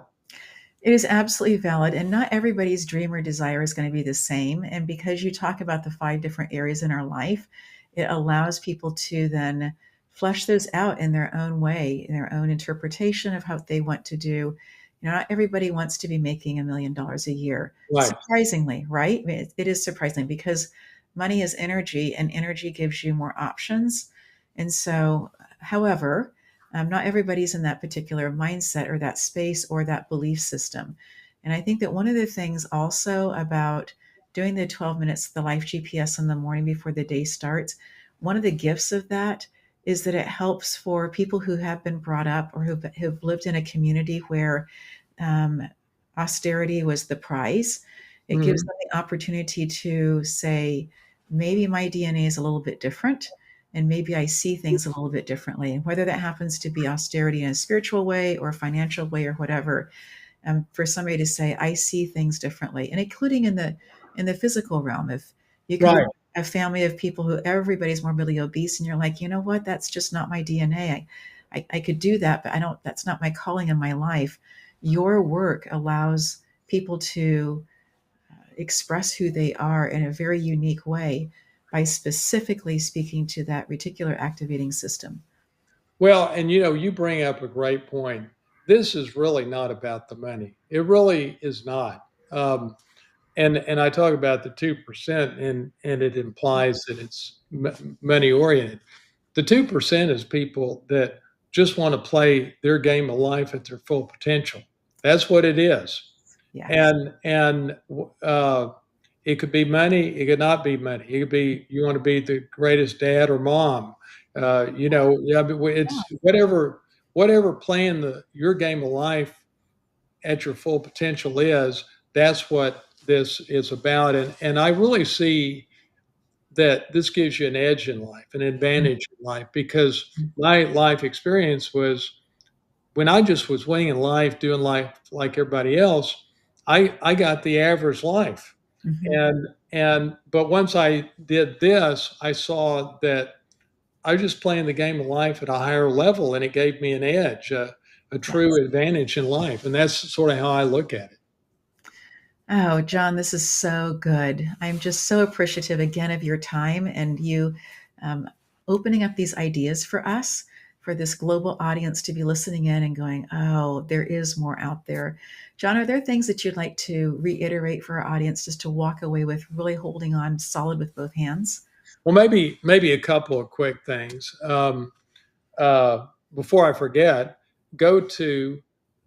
It is absolutely valid, and not everybody's dream or desire is going to be the same. And because you talk about the 5 different areas in our life, it allows people to then flesh those out in their own way, in their own interpretation of how they want to do. Not everybody wants to be making $1 million a year.
Right.
Surprisingly, right? I mean, it is surprising because money is energy, and energy gives you more options. And so, however, not everybody's in that particular mindset or that space or that belief system. And I think that one of the things also about doing the 12 minutes, the life GPS in the morning before the day starts, one of the gifts of that is that it helps for people who have been brought up or who've lived in a community where um, austerity was the prize. It gives
Mhm.
them the opportunity to say, maybe my DNA is a little bit different, and maybe I see things a little bit differently. And whether that happens to be austerity in a spiritual way or a financial way or whatever, for somebody to say, I see things differently, and including in the physical realm. If you could look
Right.
at a family of people who everybody's morbidly obese, and you're like, you know what, that's just not my DNA. I could do that, but I don't, that's not my calling in my life. Your work allows people to express who they are in a very unique way by specifically speaking to that reticular activating system.
Well, and you bring up a great point. This is really not about the money. It really is not. And I talk about the 2%, and it implies that it's money oriented. The 2% is people that just want to play their game of life at their full potential. That's what it is.
Yes.
And it could be money. It could not be money. It could be you want to be the greatest dad or mom. Yeah, but it's whatever playing your game of life at your full potential is. That's what this is about, and I really see that this gives you an edge in life, an advantage in life, because my life experience was when I just was winging life, doing life like everybody else. I got the average life,
Mhm.
and but once I did this, I saw that I was just playing the game of life at a higher level, and it gave me an edge, a
Yes.
true advantage in life, and that's sort of how I look at it.
Oh, John, this is so good. I'm just so appreciative again of your time and you um, opening up these ideas for us, for this global audience to be listening in and going, oh, there is more out there. John, are there things that you'd like to reiterate for our audience just to walk away with really holding on solid with both hands?
Well, maybe a couple of quick things. Before I forget, go to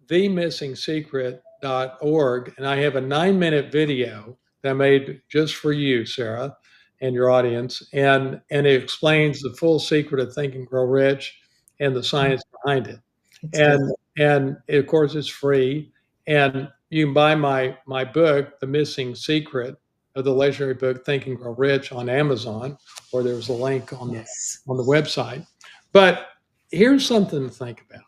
themissingsecret.org, and I have a 9-minute video that I made just for you, Sarah, and your audience, and it explains the full secret of Think and Grow Rich and the science behind it.
It's good.
And of course, it's free, and you can buy my book, The Missing Secret of the legendary book Think and Grow Rich, on Amazon, or there's a link
Yes.
on the website. But here's something to think about.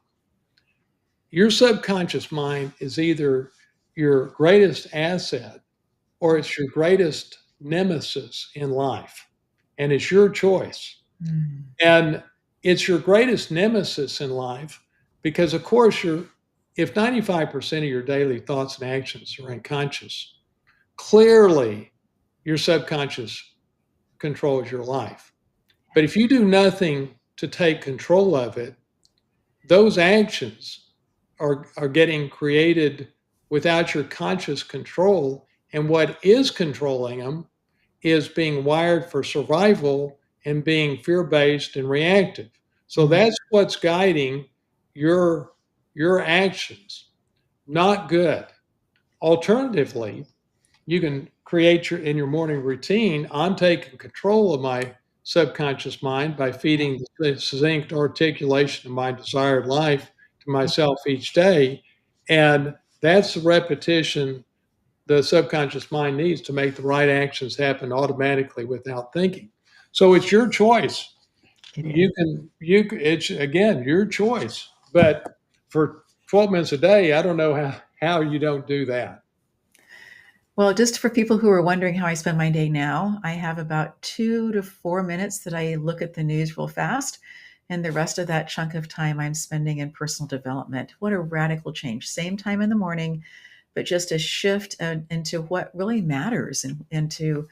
Your subconscious mind is either your greatest asset or it's your greatest nemesis in life. And it's your choice.
Mm.
And it's your greatest nemesis in life because, of course, if 95% of your daily thoughts and actions are unconscious, clearly your subconscious controls your life. But if you do nothing to take control of it, those actions are getting created without your conscious control. And what is controlling them is being wired for survival and being fear based and reactive. So
Mm.
that's what's guiding your your actions. Not good. Alternatively, you can create in your morning routine. I'm taking control of my subconscious mind by feeding the succinct articulation of my desired life to myself each day. And that's the repetition the subconscious mind needs to make the right actions happen automatically without thinking. So it's your choice.
It is.
It's again your choice. But for 12 minutes a day, I don't know how you don't do that.
Well, just for people who are wondering how I spend my day now, I have about 2 to 4 minutes that I look at the news real fast. And the rest of that chunk of time I'm spending in personal development. What a radical change. Same time in the morning, but just a shift into what really matters and into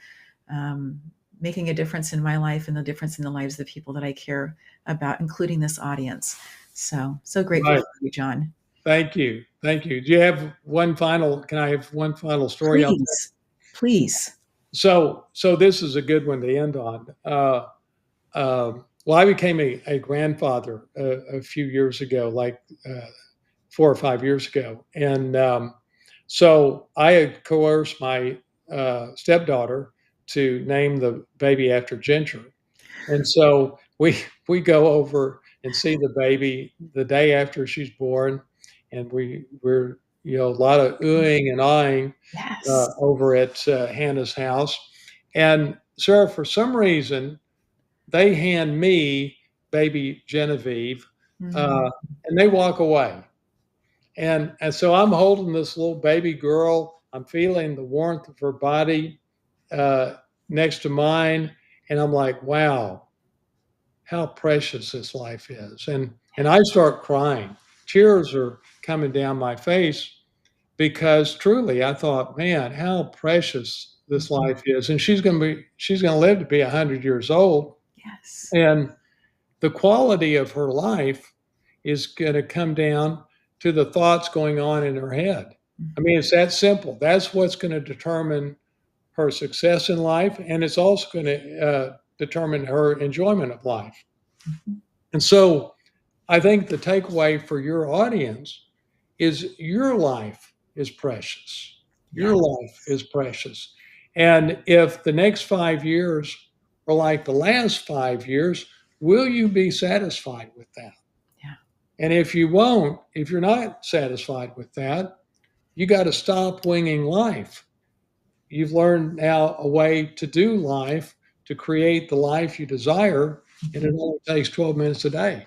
um, making a difference in my life and the difference in the lives of the people that I care about, including this audience. So grateful
Right.
for you, John.
Thank you. Thank you. Do you have one final? Can I have one final story?
Please, please.
So this is a good one to end on. Well, I became a grandfather a few years ago, like 4 or 5 years ago, and so I had coerced my stepdaughter to name the baby after Ginger, and so we go over and see the baby the day after she's born, and we're a lot of oohing and eyeing
Yes.
over at Hannah's house, and Sarah, for some reason, they hand me baby Genevieve,
Mm.
uh, and they walk away. And so I'm holding this little baby girl. I'm feeling the warmth of her body uh, next to mine, and I'm like, wow, how precious this life is. And I start crying. Tears are coming down my face because truly I thought, man, how precious this
Mhm.
life is. And she's going to live to be 100 years old.
Yes.
And the quality of her life is going to come down to the thoughts going on in her head. I
Mhm.
mean, it's that simple. That's what's going to determine her success in life, and it's also going to determine her enjoyment of life.
Mhm.
And so I think the takeaway for your audience is your life is precious. Your
Yes.
life is precious. And if the next 5 years are like the last 5 years, will you be satisfied with that?
Yeah.
And if you won't, if you're not satisfied with that, you got to stop winging life. You've learned now a way to do life, to create the life you desire, and it only takes 12 minutes a day.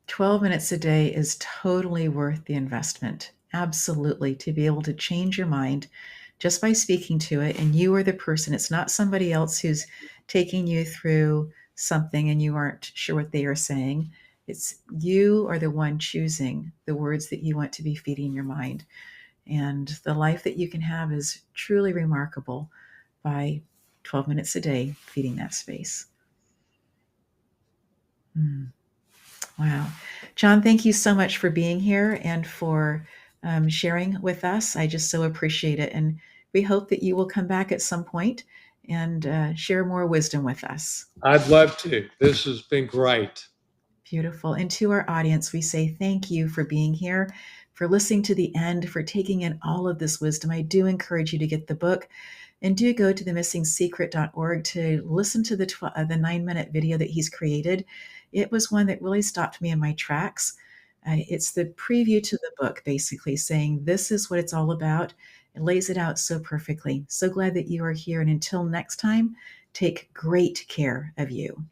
12 minutes a day is totally worth the investment. Absolutely. To be able to change your mind just by speaking to it. And you are the person, it's not somebody else who's taking you through something and you aren't sure what they are saying. It's you are the one choosing the words that you want to be feeding your mind. And the life that you can have is truly remarkable by 12 minutes a day feeding that space. Wow. John, thank you so much for being here and for sharing with us. I just so appreciate it. And we hope that you will come back at some point and share more wisdom with us.
I'd love to. This has been great.
Beautiful. And to our audience, we say thank you for being here, for listening to the end, for taking in all of this wisdom. I do encourage you to get the book and do go to themissingsecret.org to listen to the 9-minute video that he's created. It was one that really stopped me in my tracks. It's the preview to the book, basically saying this is what it's all about. It lays it out so perfectly. So glad that you are here. And until next time, take great care of you.